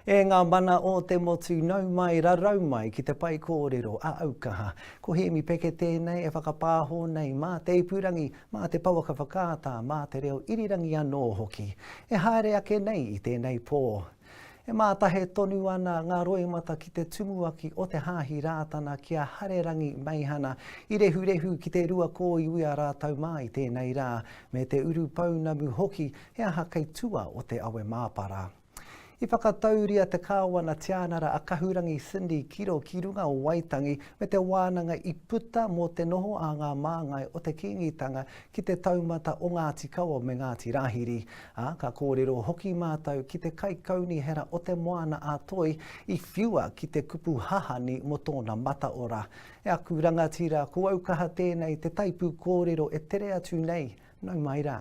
E ngā mana o te motu nau mai rarau mai ki te pai kōrero a Aukaha. Ko he mi peke tēnei e whakapāho nei mā te ipurangi, mā te pauaka whakāta, mā te reo irirangi anō hoki. E haere ake nei i tēnei pō. E mātahe tonu ana ngā roimata ki te Tumuaki o Te Hāhi Rātana ki a Harerangi Meihana i rehurehu ki te rua kōiwi a rātou mai tēnei rā me te uru paunamu hoki e aha kei tua o te awe māpara. I whakatauria te kāwana tianara a Kahurangi Cindy Kiro ki runga o Waitangi me te wānanga i puta mō te noho a ngā māngai o te kīngitanga ki te taumata o Ngāti Kawa me Ngāti Rahiri. Ka kōrero hoki mātou ki te kaikaunihera o Te Moana a toi i whiua ki te kupu hahani mo tōna mata ora. E aku rangatira ko Aukaha tēnei te taipu kōrero e tere atu nei, nau mai rā.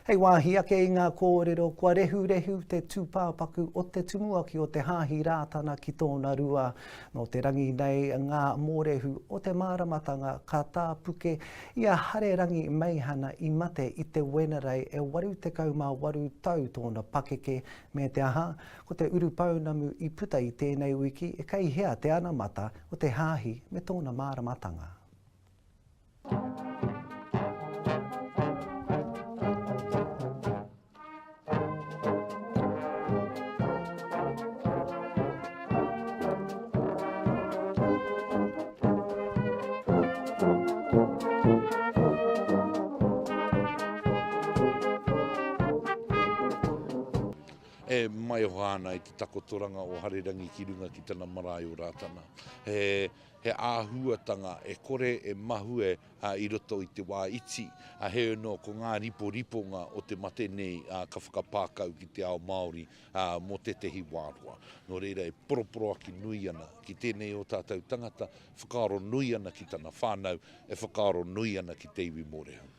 Hei wāhi ake i ngā kōrero, kua rehurehu te tūpāpaku o te Tumuaki o Te Hāhi Rātana ki tōna rua. No te rangi nei ngā mōrehu o te māramatanga ka tāpuke i a Harerangi Meihana i mate i te wenerei e 88 tau tōna pakeke me te aha ko te uru paunamu i puta i tēnei wiki e kei hea te ana mata o te hāhi me tōna māramatanga. E mai o hāna i te takotoranga o Harerangi ki runga ki tana marae o Rātana. He āhuatanga e kore e mahue i roto i te wā iti. He no ko ngā ripo-riponga o te mate nei ka whakapākau ki te ao Māori mō te tehi wārua. No reira e poroporo aki nui ana ki tēnei o tātou tangata, whakaaro nui ana ki tana whānau, e whakaaro nui ana ki te iwi mōrehu.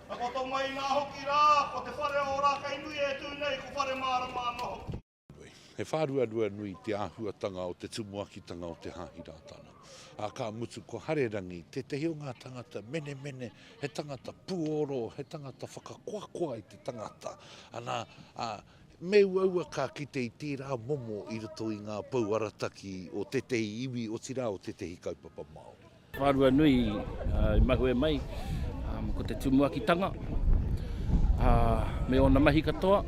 Ako tō mai ngā hoki rā, ko te whare o rā kai nui e tūnei, ko whare mārama noho. He whārua nui te āhuatanga o te Tumuaki-tanga o Te Hāhi Rātana. Ka mutu ko Harerangi, te tehi o ngā tangata mene, he tangata puoro, he tangata whakakoakoa i te tangata. Ana, meu aua ka kite i tērā momo i roto i ngā pauarataki o te tehi iwi o tira o te tehi kaupapa Māori. Whārua nui i mahue mai. Ko te Tumuaki-tanga, me ona mahi katoa,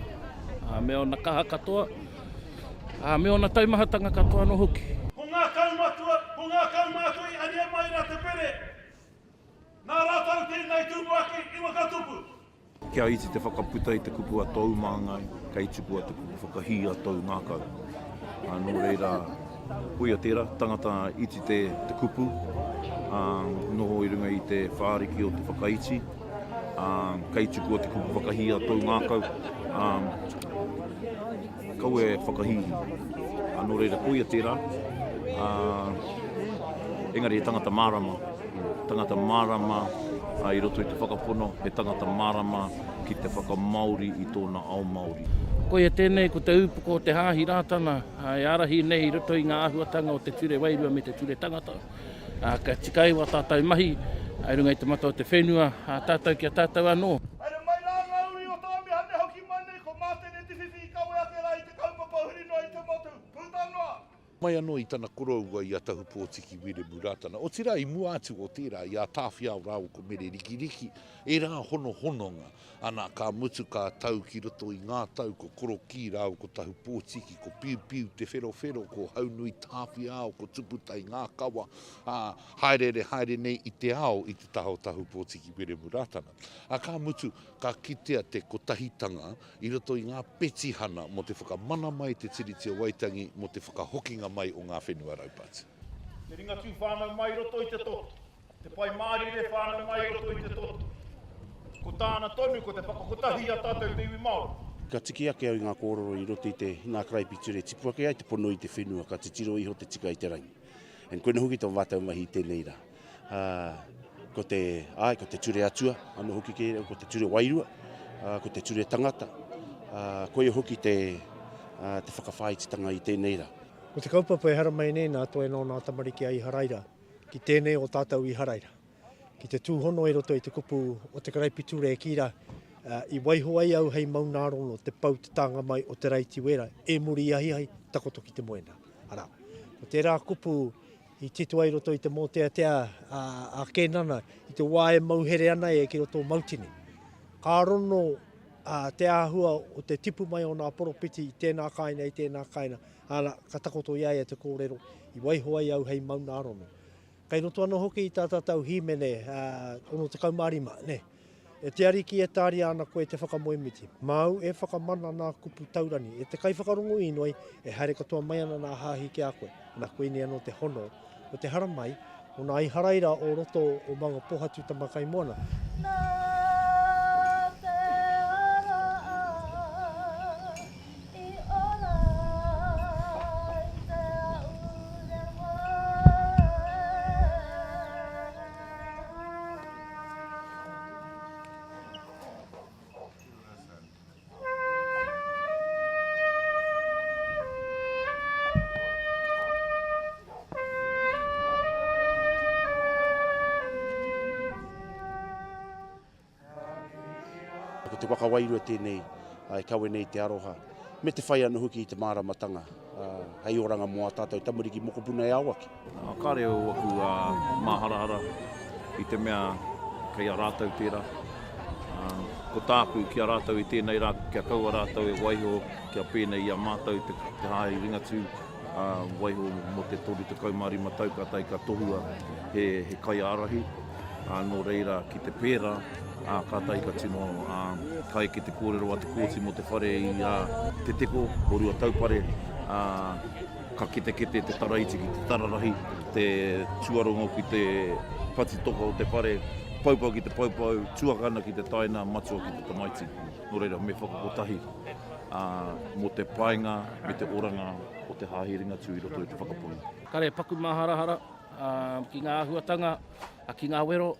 me ona kaha katoa, me ona taumahatanga katoa no hoki. Ko ngā kaumatua i ania mai rā te pere, nā rātou tēnei Tumuaki i wakatupu. Kia iti te whakaputa i te kupu a tau māngai, ka iti kua te kupu whakahi a tau ngākau. Nō reira, koia tērā, tangata iti te kupu, noho i runga i te whāriki o te whakaiti, ka iti kua te kupu whakahi a tau ngākau, kau e whakahihi. Nō reira, koia tērā, engari e tangata mārama i roto i te whakapono, he tangata mārama ki te whakamauri i tōna ao Māori. Koia tēnei ko te upuko o Te Hāhi Rātana, e arahi nei i roto i ngā āhuatanga o te ture wairua me te ture tangata. Ka tikai wa tātou mahi, ai runga i te mata o te whenua, tātou ki a tātou anō. Aere mai rā ngauri o tāmi hane hoki mane, ko mātene te whiwhi kawe ake rā i te kaupapa hurino i te motu. Puta noa! Mai anō i tana koroua i a tahu pōtiki Wiremu Rātana. O tira i mua atu o tērā i a tāwhiao rāu ko mere rikiriki, e rā hononga. Ana ka mutu ka tau ki roto i ngā tau ko koro ki rāu ko tahu pōtiki, ko piu te whero, ko haunui tāwhiao, ko tuputai ngā kawa, haere nei i te ao i te tahu pōtiki Wiremu Rātana. Ka mutu ka kitea te kotahitanga i roto i ngā petihana mo te whakamana mai te tiriti o Waitangi mo te whakahokinga mai o ngā whenua raupati. Te ringa tū whānau mai roto i te toto. Te pai mārire whānau mai roto i te toto. Ko tāna tonu, ko te whakakotahi a tātou te iwi Māori. Ka tiki ake au i ngā kōrero i roto i te ngā kraipiture tipuake ai te pono i te whenua, ka te tiro iho te tika i te rangi. En koe na huki tō wātau mahi tēnei rā. Ko te ture atua, anu hoki ke, ko te ture wairua, ko te ture tangata, koe hoki te whakawhaititanga i tēnei rā. Ko te kaupapa e hara mai nei nā toi nō nā tamariki ai haraira, ki tēnei o tātou i haraira. Ki te tūhono e roto i te kupu o te karaipiture e kira, I waiho ai au hei maunārono te pau te tanga mai o te reiti wera, e muri ai takoto ki te Moana. Ara, ko te rā kupu i titu ai roto i te mō tea a kēnana, i te wāe mauhere ana e ki roto mautini. Ka rono te āhua o te tipu mai o nā poropiti i tēnā kaina, ana ka takoto ia te kōrero, i waiho ai au hei maunārono. Kei roto ana hoki i tā tātou himene, ono te kaumarima, ne? E te ariki e tāri ana koe te whakamoemiti. Mau e whakamana nā kupu taurani. E te kai whakarongo i noi, e haere katoa mai ana nā hāhi ki a koe. Nā koe ni anō te hono. O te hara mai, o nā i haraira o roto o mga pohatu Tumuaki Moana. Ko te wakawairua tēnei, ai kawe nei te aroha. Me te whai anu huki i te māramatanga, hei oranga moa tātou tamariki mokopuna e awaki. Ka reo aku māharahara i te mea kei a rātou tērā. Ko tāku ki a rātou i tēnei rā, kia kaua rātou e waiho, kia pēnei i a mātou te hāi ringatu, waiho mo te toru te kaumarima taukata i ka tohua he kai arahi. Nō reira ki te pēra, ka tai ka tino, kai ki te kōrero a te kōti mo te whare i te teko, horua taupare, ka kite te taraiti ki te tararahi, te tuarongo ki te pati toka o te whare, paupau ki te paupau, tuakana ki te taina, matua ki te tamaiti. Nō reira, me whakakotahi mo te painga, me te oranga o te hāhi ringatu i roto i te whakapoi. Kare paku māharahara ki ngā ahuatanga, ki ngā wero,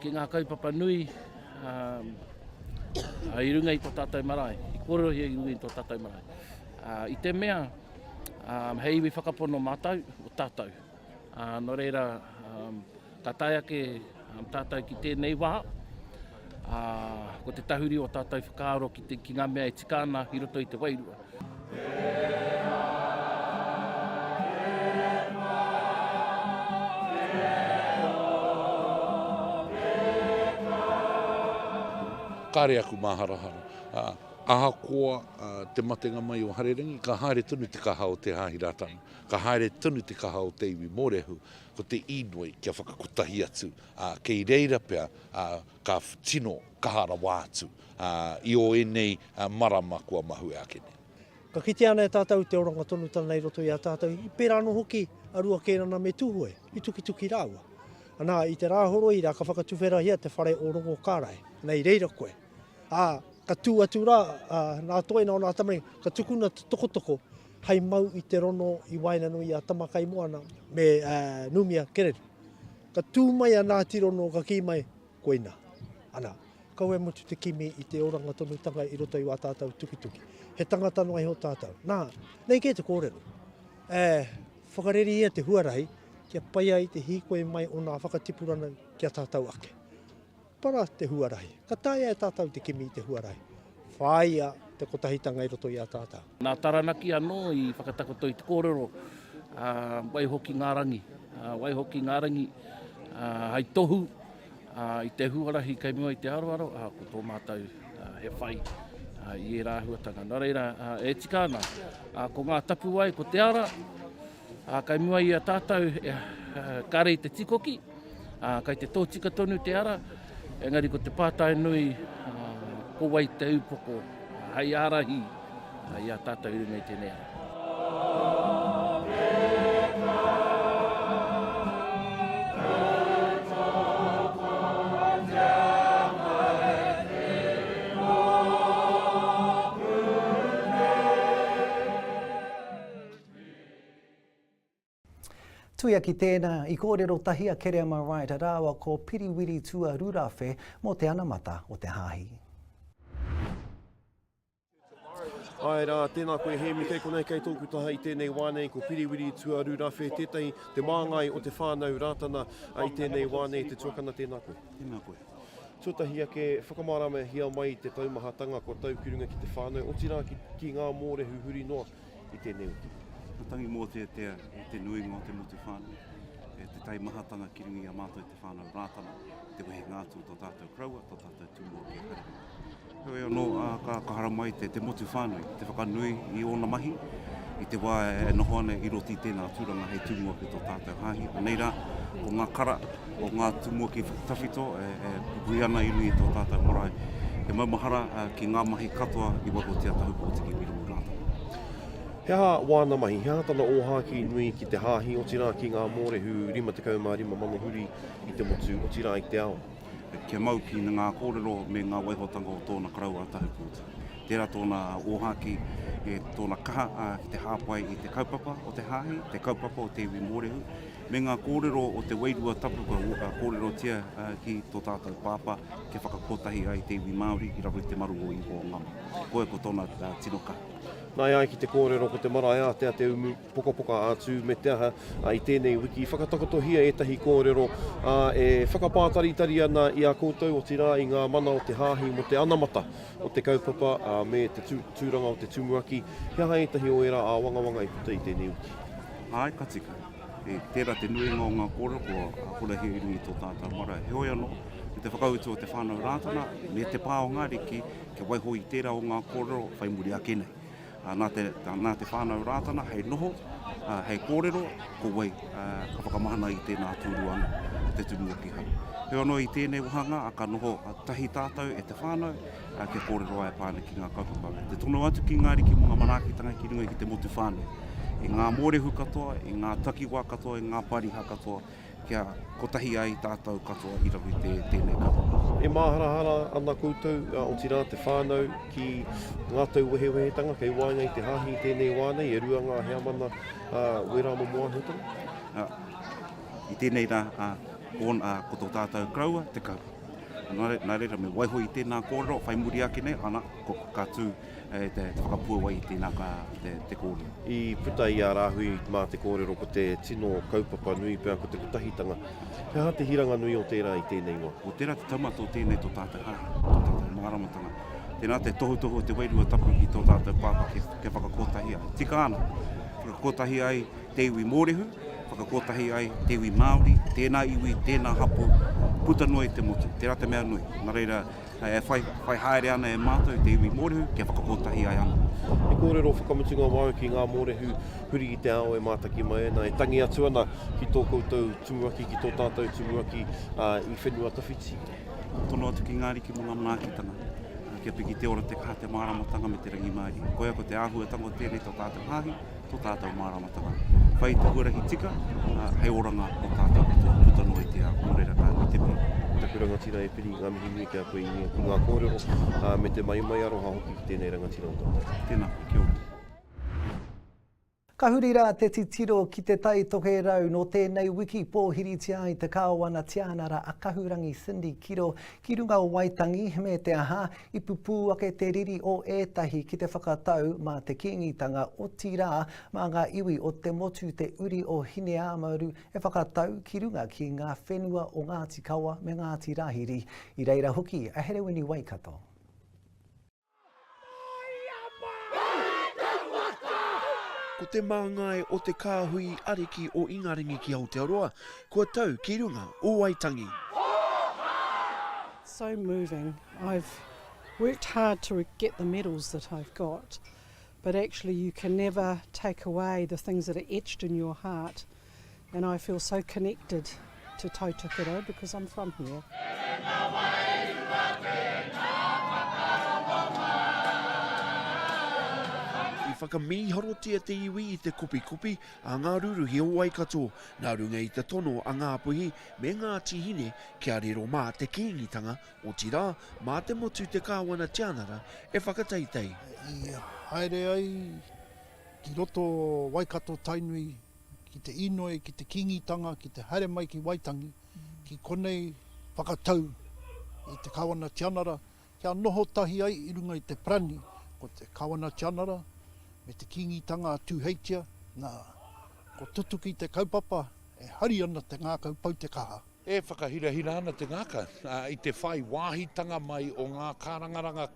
ki ngā kaupapa nui, i runga i tō tātou marae, i kōrero i runga i tō tātou marae. I te mea, hei iwi whakapono mātou o tātou. Nō reira, ka tae ake tātou ki tēnei wā, ko te tahuri o tātou whakaaro ki ngā mea e tikana i roto i te wairua. Kāre aku māharahara. Ahakoa te matenga mai o Harerangi, ka haere tonu te kaha o Te Hāhi Rātana, ka haere tonu te kaha o te iwi mōrehu, ko te inoi kia whakakotahi atu. Kei reira pia, ka tino kahara wātu, i o enei marama kua mahu e akene. Ka kite ana e tātou te oranga tonu tana i roto i a tātou, i pērā no hoki arua kērana me tūhue, i tuki rāua. Anā, i te rāhoro i rā ka whakatuwhera hia te whare o rongo kārai, nei reira koe. Ka tū atu rā, nā toena o nā tamari, ka tukuna te tokotoko, hei mau i te rono i Waitangi i a Tumuaki Moana me Numia Kereru. Ka tū mai a nā tirono ka ki mai koina. Ana, kau e mutu te kimi i te oranga tonu tanga i roto i wā tātou tuki. He tangata noa i ho tātou. Nā, nei kē te kōrero. Whakareri ia te huarahi, kia paia i te hikoe mai o nā whakatipurana kia tātou ake. Para te huarahi. Ka taia e tātou te kimi i te huarahi. Whāia te kotahitanga i roto i a tātou. Nā taranaki anō i whakatakoto i te kōrero, waihoki ngārangi. Waihoki ngārangi, hei tohu, i te huarahi kei mua i te aroaro, ko tō mātou he whai i e rāhuatanga. Nā reira, e tikana, ko ngā tapu wai, ko te ara, kei mua i a tātou kare i te tikoki, kei te tōtika tonu te ara, engari ko te pātai nui, ko wai te upoko, hei arahi, i a tātou i runga i tēnei ara. Tuia ki tēnā, i kōrero tahia kere ama right a rāwa ko piriwiri tua rūrawhe mō te anamata o te hāhi. Ai rā, tēnā koe he mi kei konei kei tōku taha i tēnei wānei ko piriwiri tua rūrawhe, tētai te māngai o te whānau rātana i tēnei wānei te tuakana tēnā koe. Tēnā koe. Tuatahi ake whakamārama hia mai te taumahatanga ko tau ki runga ki te whānau. O tira ki ngā mōrehu huri noa i tēnei uki. Tangi mō te nui ngō te motu whānau. Te taimahatanga ki runga i a mātou te whānau rātana. Te wehe ngātu tō tātou kraua, tō tātou Tumuaki Harerangi. Hoi anō ka kahara mai te motu whānau, te whakanui i ōna mahi. I te wā noho ane i roti tēnā tūranga hei Tumuaki tō tātou hāhi. Nei rā, o ngā kara, o ngā Tumuaki whakatawhito, pupui ana i nui tō tātou marae. He maumahara ki ngā mahi katoa i wako te atahu pōtiki i rungu rātou. He aha wāna mahi, he aha tana ōhāki nui ki te hāhi, o tira ki ngā mōrehu 55 huri i te motu, o tira i te ao. Kia mau ki ngā kōrero me ngā waihotanga o tōna karau atahu pōta. Tērā tōna ōhāki e tōna kaha ki te hāpai i te kaupapa o te hāhi, te kaupapa o te iwi mōrehu, me ngā kōrero o te wairua tapu ka kōrero tia ki tō tātou pāpā, ke whakakotahi ai te iwi Māori i rawe te marungo i o ngama. Koe ko tōna tino kaha. Nā ai ki te kōrero ko te marae a te umu poka atu me te aha i tēnei wiki. Whakatakotohia etahi kōrero e whakapātaritari ana i a koutou o tira i ngā mana o te hāhi mo te anamata o te kaupapa me te tūranga o te Tumuaki. He aha etahi o era a wangawanga i puta i tēnei wiki. Ai katika. E tērā te nuinga o ngā kōrero ko hulahi i nui tō tātou marae. He hoi anō, te whakautu o te whānau rātana, me te pā o ngāriki, ke waiho i tērā o ngā kōrero whaimuri ake nei. Nā te whānau rātana, hei noho, hei kōrero, ko wei ka whakamahana i tēnā tūruanga, te Tumuaki hau. He anō i tēnei wahanga, a ka noho tahi tātou e te whānau, ke kōrero ai pāne ki ngā kaupapa. Te tono atu ki ngāri ki mga manākitanga ki runga ki te motu whānau. I ngā mōrehu katoa, i ngā takiwa katoa, i ngā pariha katoa, kia kotahi ai tātou katoa i rawi tēnei katoa. E māharahara ana koutou o tira te whānau ki ngātou wehewehetanga, kei wāngai te hāhi tēnei wānei, e ruanga hea mana wera mo mua hutanga? I tēnei rā, ko tō tātou kraua, te kau. Nā reira me waiho i tēnā kōrero, whaimuri ake nei, ana ko ka tū te whakapua wai i tēnā te kōrero. I puta i a rāhui mā te kōrero ko te tino kaupapa nui pēr ko te kutahitanga. He aha te hiranga nui o tērā i tēnei wā. O tērā te taumata o tēnei tō tātou hāhi, tō tātou māramatanga. Tēnā te tohu o te wairua tapu ki tō tātou pāpa ke whakakotahi ai. Tika ana, whakakotahi ai te iwi mōrehu, whakakotahi ai te iwi Māori, tēnā iwi, tēnā hapu, puta noa i te motu, tērā te mea nui. Nā reira, whai haere ana e mātou te iwi mōrehu, kia whakakotahi ai ana. E kōrero whakamutunga wau ki ngā mōrehu huri i te ao e mātaki mai ana, e tangi atu ana ki tō koutou Tumuaki, ki tō tātou Tumuaki i whenua tawhiti. Tono atu ki ngāri ki mga manākitanga, kia piki te ora te kaha te māramatanga me te rangi maari. Koe ako te āhuatanga o tēnei tō tātou hāhi, tō tātou māramatanga. Whai te huarahi tika, hei oranga o tātou katoa puta noa i te ao, kōrera kā i te piri. Te rangatira e piri ngā mihi nui kia koe i ngā kōrero me te mai aroha hoki ki tēnei rangatira o tātou. Tēnā, kia ora. Ka huri rā te titiro ki te tai tokerau no tēnei wiki pōhiritia i te kāwana tianara a Kahurangi Cindy Kiro ki runga o Waitangi me te aha i pupu ake te riri o ētahi ki te whakatau mā te kīngitanga o tirā mā ngā iwi o te motu te uri o hine āmaru e whakatau ki runga ki ngā whenua o Ngāti Kawa me Ngāti Rahiri i reira hoki a Harerangi Meihana. Ko te māngai o te kāhui ariki o Ingaringi ki Aotearoa, kua tau ki runga o Waitangi. So moving. I've worked hard to get the medals that I've got, but actually you can never take away the things that are etched in your heart, and I feel so connected to Tautokero because I'm from here. Whakamiharotia te iwi i te kupi a ngā ruruhi o Waikato, nā runga i te tono a ngā puhi me ngā tihine kia rero mā te kīngitanga o tira mā te motu te kāwana tianara e whakataitei. I haere ai ki roto Waikato tainui ki te inoi, ki te kīngitanga, ki te haere mai ki Waitangi, ki konei whakatau i te kāwana tianara, kia noho tahi ai i runga i te prani ko te kāwana tianara, me te kīngitanga tūheitia, nā, ko tutuki te kaupapa, e hari ana te ngā kaupau te kaha. E whakahirahira ana te ngaka, I te whai wāhitanga mai o ngā kārangaranga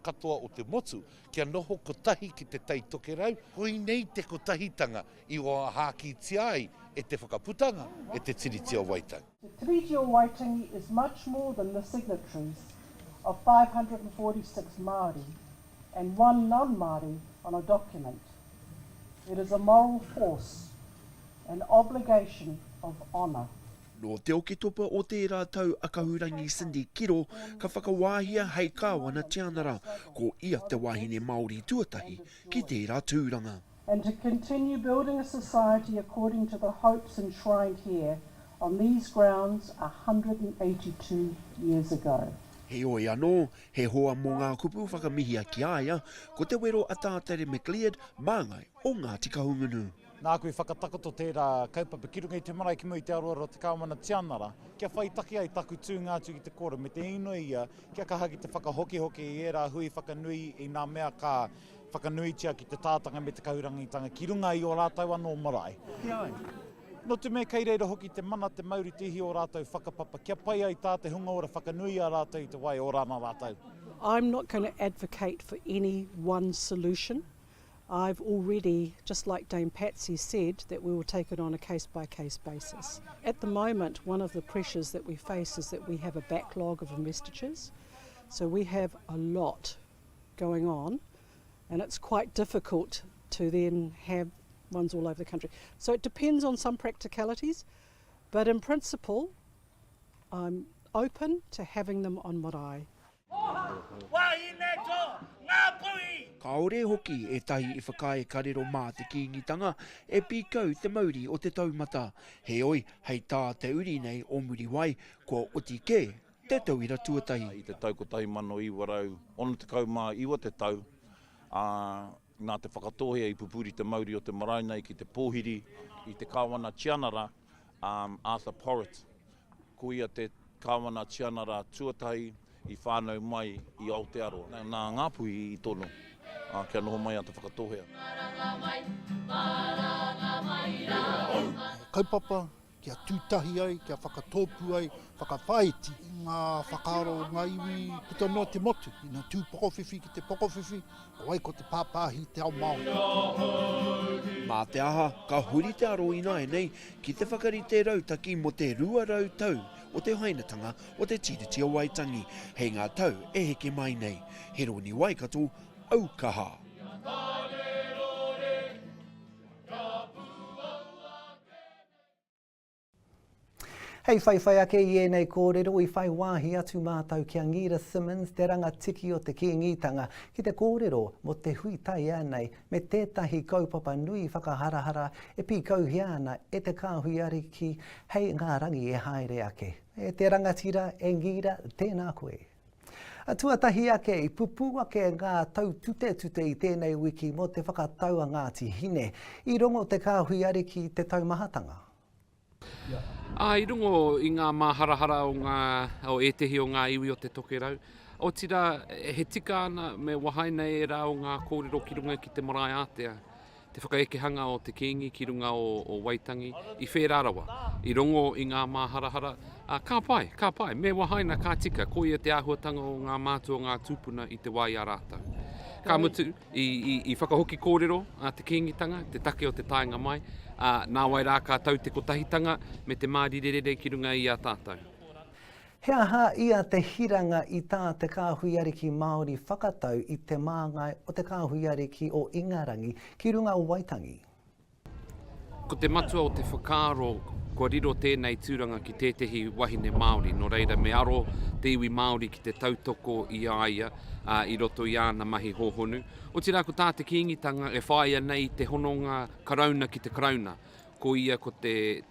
katoa o te motu, kia noho kotahi ki te taitoke rau, hoi nei te kotahitanga i o hāki tiai e te whakaputanga e te tiriti o Waitangi. The Treaty of Waitangi is much more than the signatories of 546 Māori and one non-Māori on a document. It is a moral force, an obligation of honour. No te oke topa o te rātou a Kahurangi Cindy Kiro ka whakawāhia hei kāwana tianara ko ia te wahine Māori tuatahi ki tērā tūranga. And to continue building a society according to the hopes enshrined here on these grounds 182 years ago. He oi anō, he hoa mō ngā kupu whakamihia ki aia, ko te wero a tātere McLeod, māngai o Ngāti Kawa. Nā koe whakatakoto tērā kaupapa ki runga i te marae ki mo i te aroara o te kāwana tianara, kia whaitaki ai taku tū ngātu ki te kora, me te ino ia, kia kaha ki te whakahoki-hoki i era hui whakanui i nā mea ka whakanuitia ki te tātanga me te kahurangitanga ki runga i o rātou anō marae. No te mea kei reira hoki te mana te mauri tihi o rātou whakapapa, kia pai ai tā te hunga ora whakanui a rātou i te wai o rāna rātou. I'm not going to advocate for any one solution. I've already, just like Dame Patsy said, that we will take it on a case-by-case basis. At the moment, one of the pressures that we face is that we have a backlog of investitures. So we have a lot going on, and it's quite difficult to then have ones all over the country. So it depends on some practicalities, but in principle, I'm open to having them on marae. Kaore hoki e tahi I whakae kōrero mā te kīngitanga e pīkau te mauri o te taumata. He oi, hei tā te uri nei o muri wai, kua oti kē te tauira tuatahi. I te tau ko tahi mano iwa rau, ono te kaumā iwa te tau, nā te whakatohea I pupuri te mauri o te marae nei ki te pōhiri, I te kāwana tianara, Arthur Porritt. Ko ia te kāwana tianara tuatahi, I whānau mai I Aotearoa. Nā ngāpui I tonu, kia noho mai a te whakatohea. Kaupapa, kia tūtahi ai, kia whakatōpu ai, whakawhaiti. Ngā whakaaro ngā iwi puta no te motu, I ngā tū pokowhiwhi ki te pokowhiwhi, o ai ko te pāpāhi te ao Māori. Mā te aha, ka huri te aro ina e nei ki te whakarite rautaki mo te rua rautau o te hainatanga o te tiriti o Waitangi. Hei ngā tau e heke mai nei. He roni Waikato, Aukaha. Hei whaiwhai ake I enei kōrero I whai wāhi atu mātou kia Ngira Simmons, te ranga tiki o te kīngitanga ki te kōrero mo te hui tai anei me tētahi kaupapa nui whakaharahara e pīkau hiana e te kāhui ariki hei ngā rangi e haere ake. E te rangatira e Ngira tēnā koe. A tuatahi ake I pupu ake ngā tau tute I tēnei wiki mo te whakataua Ngāti Hine I rongo te kāhui ariki te taumahatanga. I rungo I ngā māharahara o etehi o ngā iwi o te tokerau. O tira, he tika ana me wahaina e rā o ngā kōrero ki runga ki te marae ātea. Te whakaekehanga o te kīngi ki runga o Waitangi I whērarawa. I rongo I ngā māharahara, ka pai, me wahaina ka tika, ko ia te āhuatanga o ngā mātou o ngā tūpuna I te wai a rātou. Ka mutu I whakahoki kōrero te kīngitanga, te take o te taenga mai, nā wai rā ka tau te kotahitanga me te mārirerere ki runga I a tātou. He aha ia te hiranga I tā te kāhui ariki Māori whakatau I te māngai o te kāhui ariki o Ingarangi ki runga o Waitangi. Ko te matua o te whakaaro, kua riro tēnei tūranga ki tētehi wahine Māori, no reira me aro te iwi Māori ki te tautoko I aia I roto I ana mahi hōhonu. O tira ko tā te kīngitanga e whaia nei te hononga karauna ki te karauna. Ko ia ko te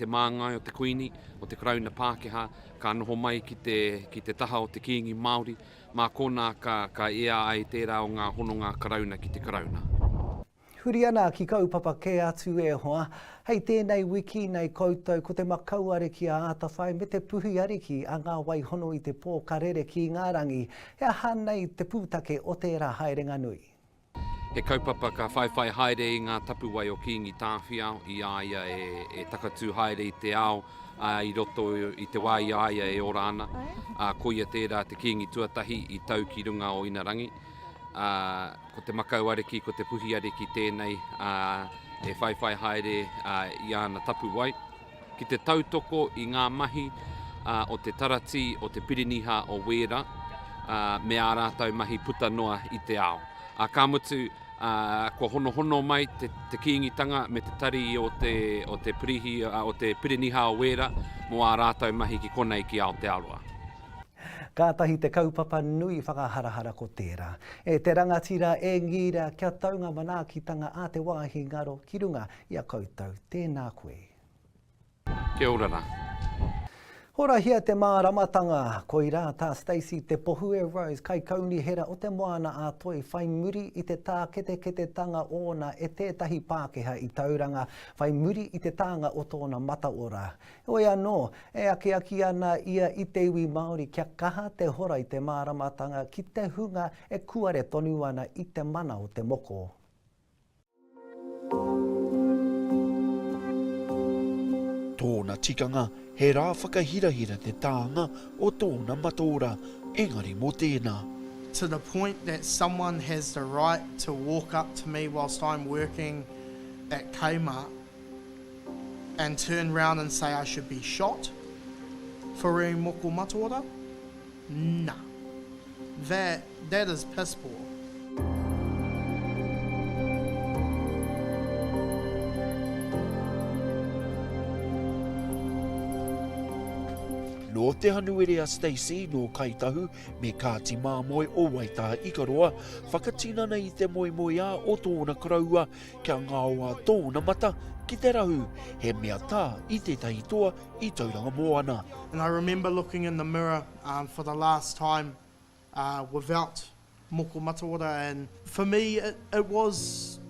māngai o te kuini, o te karauna Pākehā, ka noho mai ki te taha o te kīngi Māori, mā kōnā ka ea ai tērā o ngā hononga karauna ki te karauna. Huri ana ki kaupapa ke atu e hoa, hei tēnei wiki nei koutou ko te makau ariki a ātawhai me te puhi ariki a ngā waihono I te pō karere ki Ngārangi, he aha nei te pūtake o tērā haerenga nui. He kaupapa ka whaiwhai haere i ngā tapuwai o kīngitanga i aia e takatū haere i te ao i roto i te wā i aia e ora ana. Ko ia tērā te kīngi tuatahi i tau ki runga o Inarangi. Ko te makau areki, ko te puhi areki tēnei e whaiwhai haere i ana tapuwai. Ki te tautoko i ngā mahi o te tarati o te piriniha o Wera, me ā rātou mahi puta noa i te ao. Ka mutu, ko hono mai te kīngitanga me te tari o te pirihi, o te piriniha o Wera, mo ā rātou mahi ki konei ki Aotearoa. Kātahi te kaupapa nui whakaharahara ko tērā. E te rangatira e ngira kia taunga manaakitanga a te wāhi ngaro ki runga i a koutou. Tēnā koe. Kia ora rā. Hora hia te māramatanga, koi rā tā Stacey te pohue Rose, kaikaunihera o te Moana a toi, whai muri i te tā kete ona e tētahi Pākehā i tauranga, whai muri i te tānga o tōna mataora. Oi anō, e aki ana ia i te iwi Māori kia kaha te hora i te māramatanga ki te hunga e kuare tonu ana i te mana o te moko. Tōna tikanga, he rā whakahirahira te tānga o tōna mataora, engari mō tēnā. To the point that someone has the right to walk up to me whilst I'm working at Kmart and turn round and say I should be shot for wearing moko mataora? Nah. That is piss poor. No te hanuere a Stacey no kaitahu me kāti māmoe o Waitangi i karoa, whakatinana i te moe a o tōna kraua kia ngāua tōna mata ki te rahu, he mea tā i tētahi toa i tauranga Moana. And I remember looking in the mirror for the last time without moko mataora, and for me it was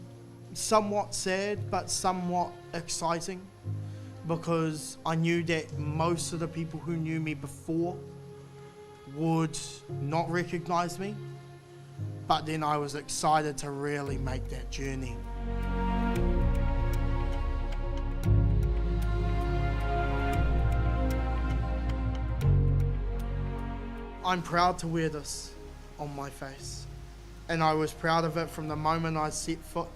somewhat sad but somewhat exciting, because I knew that most of the people who knew me before would not recognise me, but then I was excited to really make that journey. I'm proud to wear this on my face, and I was proud of it from the moment I set foot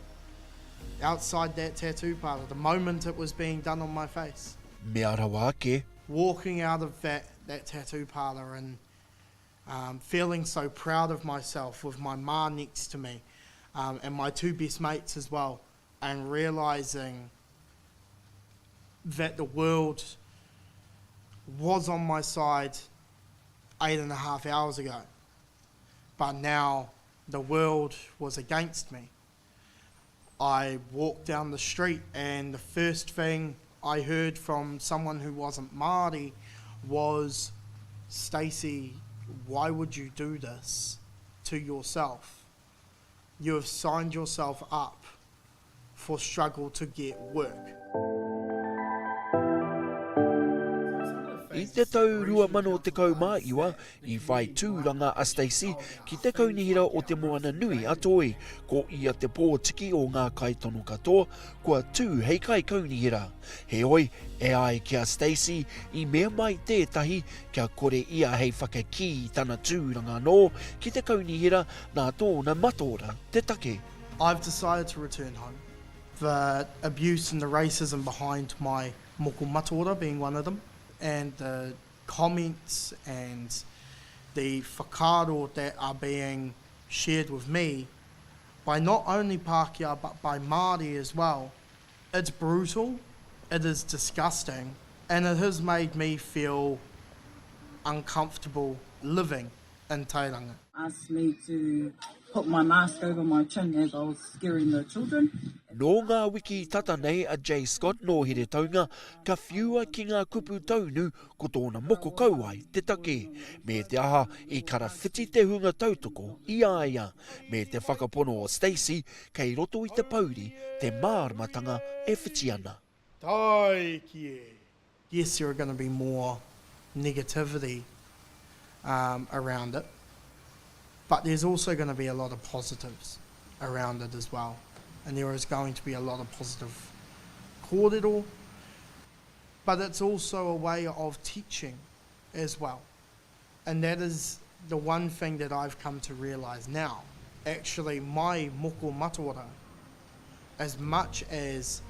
outside that tattoo parlour, the moment it was being done on my face. Me arawa ake. Walking out of that tattoo parlour and feeling so proud of myself with my ma next to me and my two best mates as well, and realising that the world was on my side 8.5 hours ago, but now the world was against me. I walked down the street and the first thing I heard from someone who wasn't Māori was, "Stacey, why would you do this to yourself? You have signed yourself up for struggle to get work." I te tau 2021 i whai tūranga a Stacey ki te kaunihera o te Moana nui a toi, ko ia te pōtiki o ngā kai tono katoa, kua tū hei kai kaunihera. He oi, e ai kia Stacey i mea mai tētahi kia kore ia hei whakaki tana tūranga no ki te kaunihera nā tōna mataora te take. I've decided to return home. The abuse and the racism behind my moko mataora being one of them, and the comments and the whakaaro that are being shared with me by not only Pākehā but by Māori as well. It's brutal, it is disgusting, and it has made me feel uncomfortable living in Tauranga. Asked me to put my mask over my chin as I was scaring the children. No ngā wiki tata nei a J. Scott no here taunga, ka whiua ki ngā kupu taunu ko tōna moko kauai te take. Me te aha i karawhiti te hunga tautoko i aia. Me te whakapono o Stacey kei roto i te pauri te māramatanga e whiti ana. Tai kie. Yes, there are going to be more negativity around it, but there's also going to be a lot of positives. around it as well. And there is going to be a lot of positive kōrero, but it's also a way of teaching as well. And that is the one thing that I've come to realise now. Actually, my moko mataora, as much as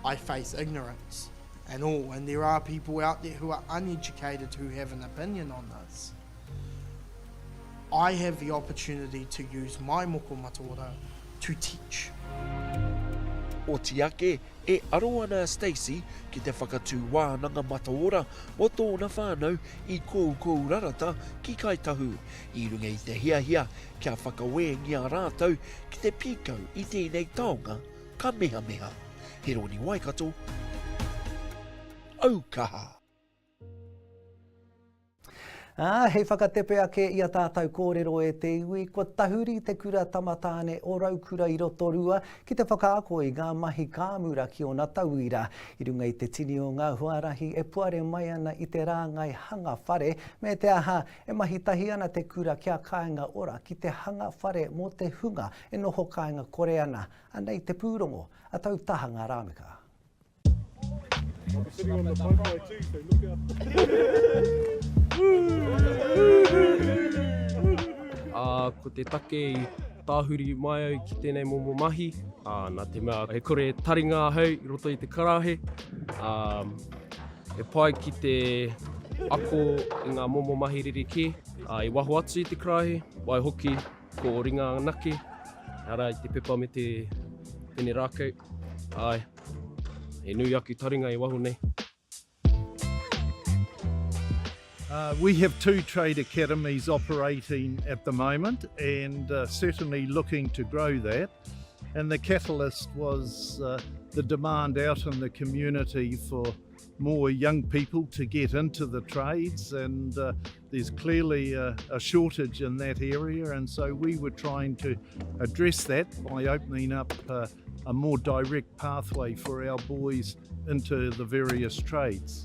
I face ignorance and all, and there are people out there who are uneducated who have an opinion on this, I have the opportunity to use my moko mataora to teach. O Tiake, e aroana Stacey ki te whakatū wānanga mataora o tōna whānau I kou rarata ki kaitahu, I runga I te hiahia kia whakawengia rātou ki te pīkau I tēnei taonga ka meha. He roni Waikato, Aukaha. Hei whakatepe ake I a tātou kōrero e te iwi, kua tahuri te kura tamatāne o raukura I roto rua ki te whakaako I ngā mahi kāmura ki o nā tauira. I runga I te tini o ngā huarahi e puare mai ana I te rāngai hanga whare, me te aha e mahi tahi ana te kura kia kāinga ora ki te hanga whare mō te hunga e noho kāinga kore ana, anei te pūrongo, a tau taha ngā rāmika. I'm sitting on the bumper too, so look out. Ko te take I tāhuri mai au ki tēnei momo mahi. Nā te mea, he kore taringa hau I roto I te karahe. E pai ki te ako I ngā momo mahi ririke. I waho atu I te karahe, wai hoki ko ringa nake. Ara I te pepa me te tēnei rākau. Ai, e nui aku taringa I waho nei. We have 2 trade academies operating at the moment and certainly looking to grow that. And the catalyst was the demand out in the community for more young people to get into the trades, and there's clearly a shortage in that area, and so we were trying to address that by opening up a more direct pathway for our boys into the various trades.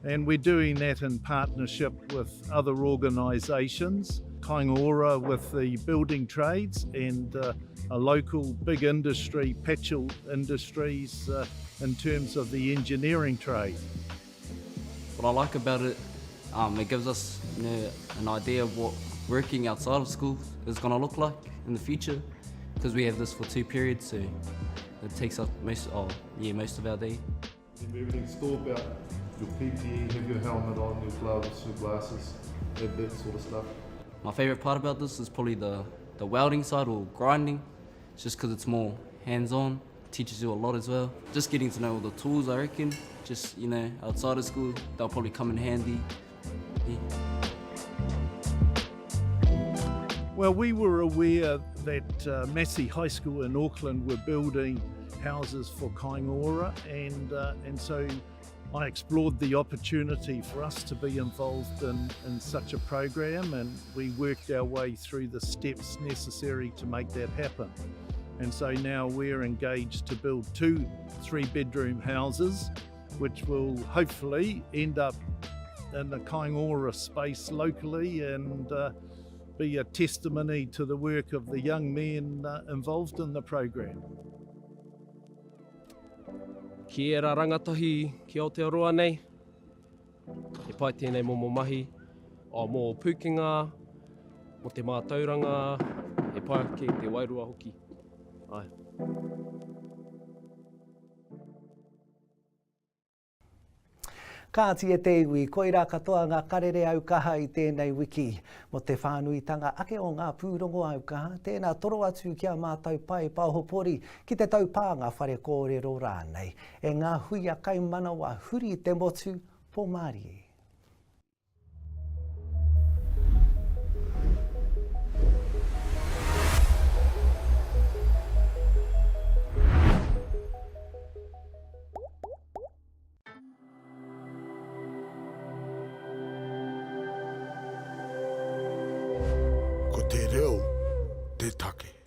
And we're doing that in partnership with other organisations, Kaingaora with the building trades and a local big industry, Patchell Industries, in terms of the engineering trade. What I like about it, it gives us an idea of what working outside of school is going to look like in the future, because we have this for 2 periods, so it takes up most of our day. Everything's thought about. Your PPE, have your helmet on, your gloves, your glasses, that sort of stuff. My favourite part about this is probably the welding side or grinding. It's just because it's more hands-on, teaches you a lot as well. Just getting to know all the tools, I reckon. Just, outside of school, they'll probably come in handy. Yeah. Well, we were aware that Massey High School in Auckland were building houses for Kaingaora, and so I explored the opportunity for us to be involved in such a program, and we worked our way through the steps necessary to make that happen. And so now we're engaged to build 2 3-bedroom houses, which will hopefully end up in the Kaingaora space locally and be a testimony to the work of the young men involved in the program. Ki era rangatahi ki Aotearoa nei, e pai tēnei momo mahi, mō Pukenga, mō te mātauranga, e pai ake te wairua hoki. Ai. Kāti e te iwi, koira katoa ngā karere Aukaha I tēnei wiki. Mo te whānuitanga ake o ngā pūrongo Aukaha, tēnā toro atu kia mātou pai pāhopori ki te taupānga whare kōrero rānei. E ngā hui a kaimanawa huri te motu po Mārie. Ko te reo, te take.